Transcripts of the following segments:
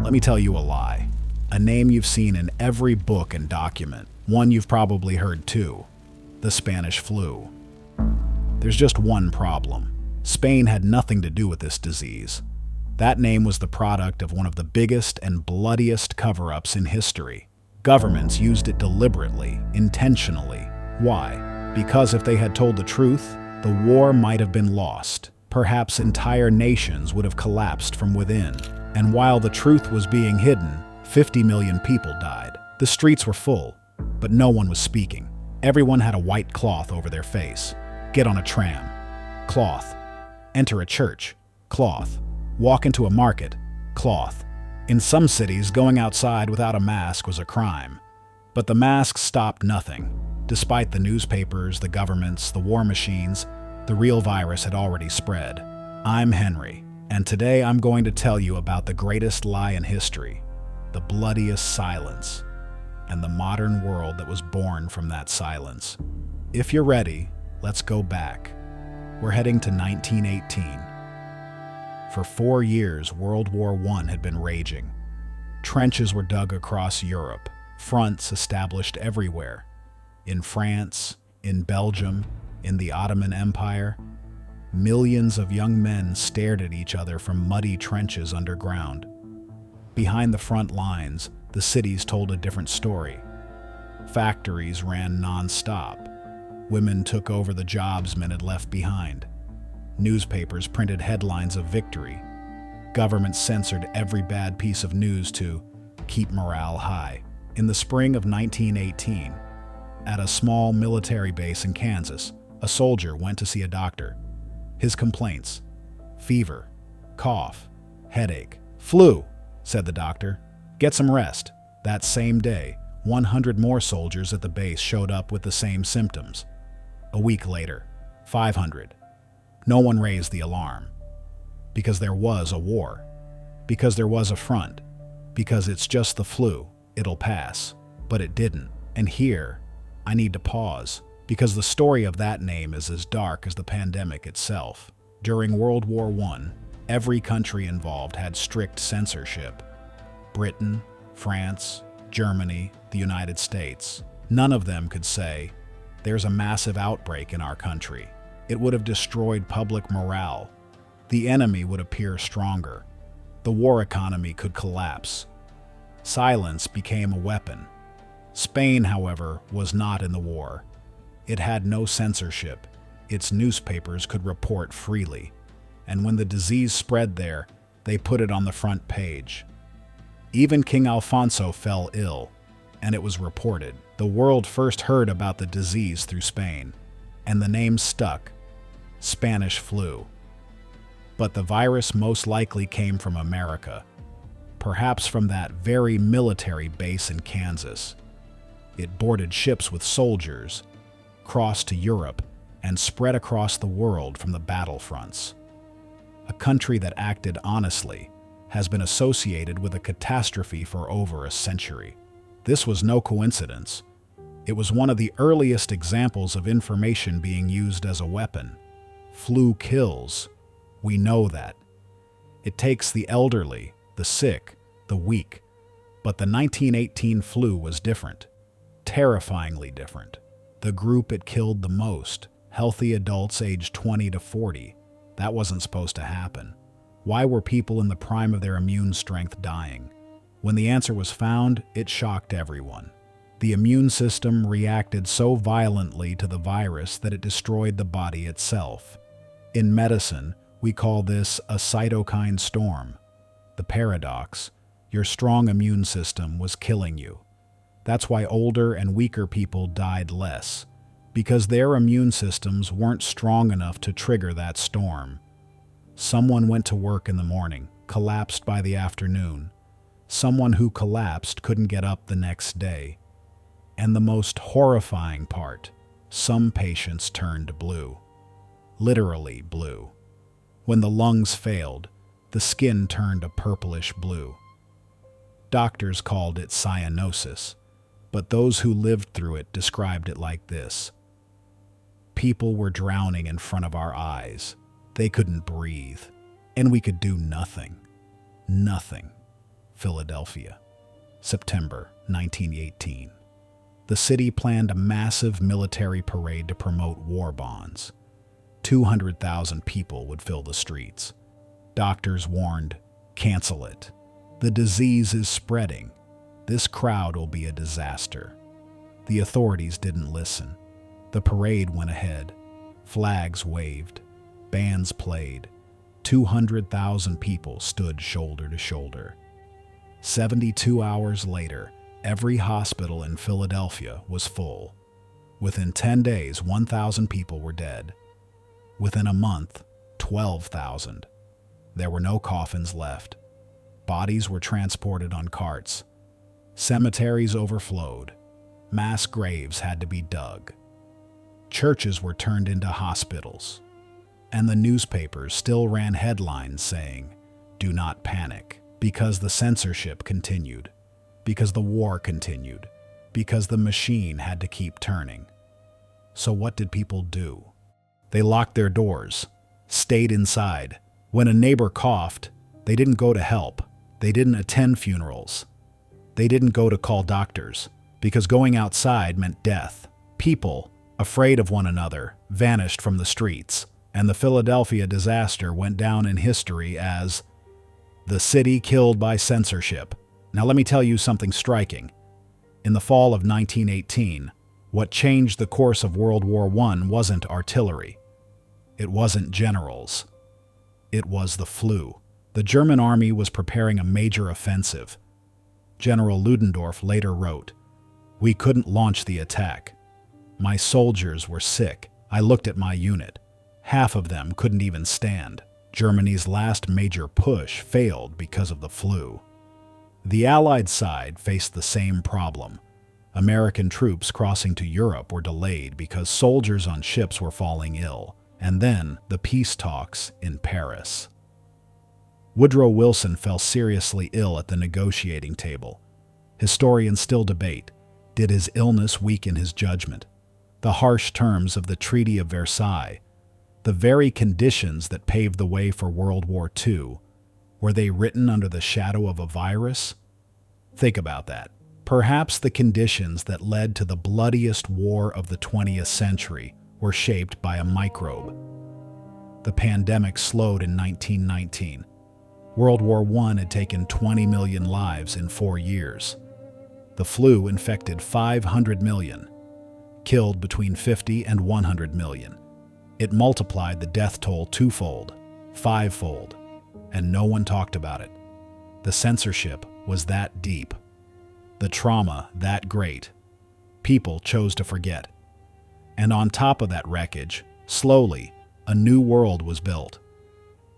Let me tell you a lie. A name you've seen in every book and document. One you've probably heard too. The Spanish flu. There's just one problem. Spain had nothing to do with this disease. That name was the product of one of the biggest and bloodiest cover-ups in history. Governments used it deliberately, intentionally. Why? Because if they had told the truth, the war might have been lost. Perhaps entire nations would have collapsed from within. And while the truth was being hidden, 50 million people died. The streets were full, but no one was speaking. Everyone had a white cloth over their face. Get on a tram. Cloth. Enter a church. Cloth. Walk into a market. Cloth. In some cities, going outside without a mask was a crime. But the masks stopped nothing. Despite the newspapers, the governments, the war machines, the real virus had already spread. I'm Henry, and today I'm going to tell you about the greatest lie in history, the bloodiest silence, and the modern world that was born from that silence. If you're ready, let's go back. We're heading to 1918. For 4 years, World War I had been raging. Trenches were dug across Europe, fronts established everywhere. In France, in Belgium, in the Ottoman Empire, millions of young men stared at each other from muddy trenches underground. Behind the front lines, the cities told a different story. Factories ran non-stop. Women took over the jobs men had left behind. Newspapers printed headlines of victory. Governments censored every bad piece of news to keep morale high. In the spring of 1918, at a small military base in Kansas, a soldier went to see a doctor. His complaints: fever, cough, headache, flu, said the doctor. Get some rest. That same day, 100 more soldiers at the base showed up with the same symptoms. A week later, 500. No one raised the alarm. Because there was a war. Because there was a front. Because it's just the flu, it'll pass. But it didn't. And here, I need to pause, because the story of that name is as dark as the pandemic itself. During World War I, every country involved had strict censorship. Britain, France, Germany, the United States. None of them could say, "There's a massive outbreak in our country." It would have destroyed public morale. The enemy would appear stronger. The war economy could collapse. Silence became a weapon. Spain, however, was not in the war. It had no censorship. Its newspapers could report freely. And when the disease spread there, they put it on the front page. Even King Alfonso fell ill, and it was reported. The world first heard about the disease through Spain, and the name stuck: Spanish flu. But the virus most likely came from America, perhaps from that very military base in Kansas. It boarded ships with soldiers, crossed to Europe, and spread across the world from the battlefronts. A country that acted honestly has been associated with a catastrophe for over a century. This was no coincidence. It was one of the earliest examples of information being used as a weapon. Flu kills. We know that. It takes the elderly, the sick, the weak. But the 1918 flu was different. Terrifyingly different. The group it killed the most, healthy adults aged 20 to 40. That wasn't supposed to happen. Why were people in the prime of their immune strength dying? When the answer was found, it shocked everyone. The immune system reacted so violently to the virus that it destroyed the body itself. In medicine, we call this a cytokine storm. The paradox: your strong immune system was killing you. That's why older and weaker people died less, because their immune systems weren't strong enough to trigger that storm. Someone went to work in the morning, collapsed by the afternoon. Someone who collapsed couldn't get up the next day. And the most horrifying part, some patients turned blue. Literally blue. When the lungs failed, the skin turned a purplish blue. Doctors called it cyanosis, but those who lived through it described it like this: people were drowning in front of our eyes. They couldn't breathe, and we could do nothing. Nothing. Philadelphia, September 1918. The city planned a massive military parade to promote war bonds. 200,000 people would fill the streets. Doctors warned, cancel it. The disease is spreading. This crowd will be a disaster. The authorities didn't listen. The parade went ahead. Flags waved. Bands played. 200,000 people stood shoulder to shoulder. 72 hours later, every hospital in Philadelphia was full. Within 10 days, 1,000 people were dead. Within a month, 12,000. There were no coffins left. Bodies were transported on carts. Cemeteries overflowed. Mass graves had to be dug. Churches were turned into hospitals. And the newspapers still ran headlines saying, "Do not panic," because the censorship continued, because the war continued, because the machine had to keep turning. So what did people do? They locked their doors, stayed inside. When a neighbor coughed, they didn't go to help. They didn't attend funerals. They didn't go to call doctors, because going outside meant death. People, afraid of one another, vanished from the streets, and the Philadelphia disaster went down in history as the city killed by censorship. Now let me tell you something striking. In the fall of 1918, what changed the course of World War I wasn't artillery. It wasn't generals. It was the flu. The German army was preparing a major offensive. General Ludendorff later wrote, "We couldn't launch the attack. My soldiers were sick. I looked at my unit. Half of them couldn't even stand." Germany's last major push failed because of the flu. The Allied side faced the same problem. American troops crossing to Europe were delayed because soldiers on ships were falling ill. And then the peace talks in Paris. Woodrow Wilson fell seriously ill at the negotiating table. Historians still debate, did his illness weaken his judgment? The harsh terms of the Treaty of Versailles, the very conditions that paved the way for World War II, were they written under the shadow of a virus? Think about that. Perhaps the conditions that led to the bloodiest war of the 20th century were shaped by a microbe. The pandemic slowed in 1919. World War I had taken 20 million lives in 4 years. The flu infected 500 million, killed between 50 and 100 million. It multiplied the death toll twofold, fivefold, and no one talked about it. The censorship was that deep. The trauma that great. People chose to forget. And on top of that wreckage, slowly, a new world was built.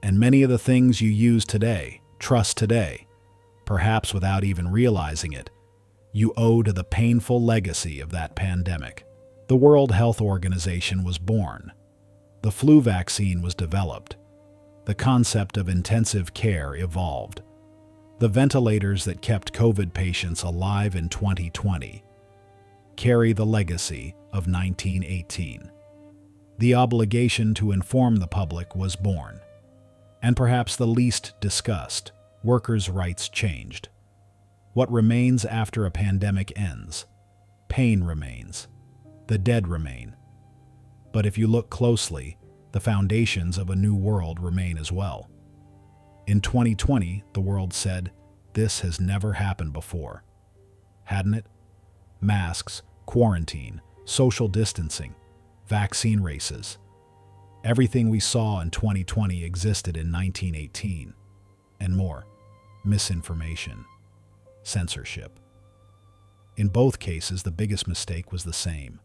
And many of the things you use today, trust today, perhaps without even realizing it, you owe to the painful legacy of that pandemic. The World Health Organization was born. The flu vaccine was developed. The concept of intensive care evolved. The ventilators that kept COVID patients alive in 2020 carry the legacy of 1918. The obligation to inform the public was born. And perhaps the least discussed, workers' rights changed. What remains after a pandemic ends? Pain remains. The dead remain. But if you look closely, the foundations of a new world remain as well. In 2020, the world said, "This has never happened before." Hadn't it? Masks, quarantine, social distancing, vaccine races. Everything we saw in 2020 existed in 1918, and more. Misinformation, censorship. In both cases, the biggest mistake was the same.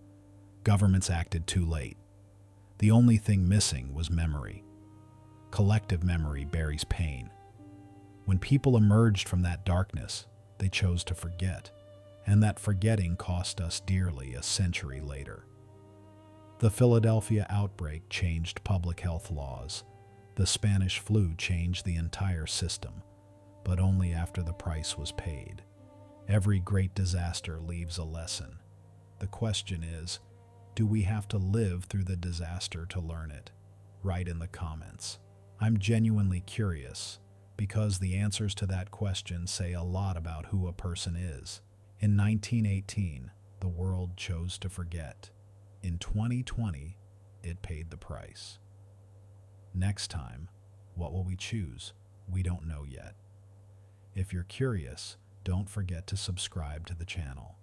Governments acted too late. The only thing missing was memory. Collective memory buries pain. When people emerged from that darkness, they chose to forget, and that forgetting cost us dearly a century later. The Philadelphia outbreak changed public health laws. The Spanish flu changed the entire system, but only after the price was paid. Every great disaster leaves a lesson. The question is, do we have to live through the disaster to learn it? Write in the comments. I'm genuinely curious, because the answers to that question say a lot about who a person is. In 1918, the world chose to forget. In 2020, it paid the price. Next time, what will we choose? We don't know yet. If you're curious, don't forget to subscribe to the channel.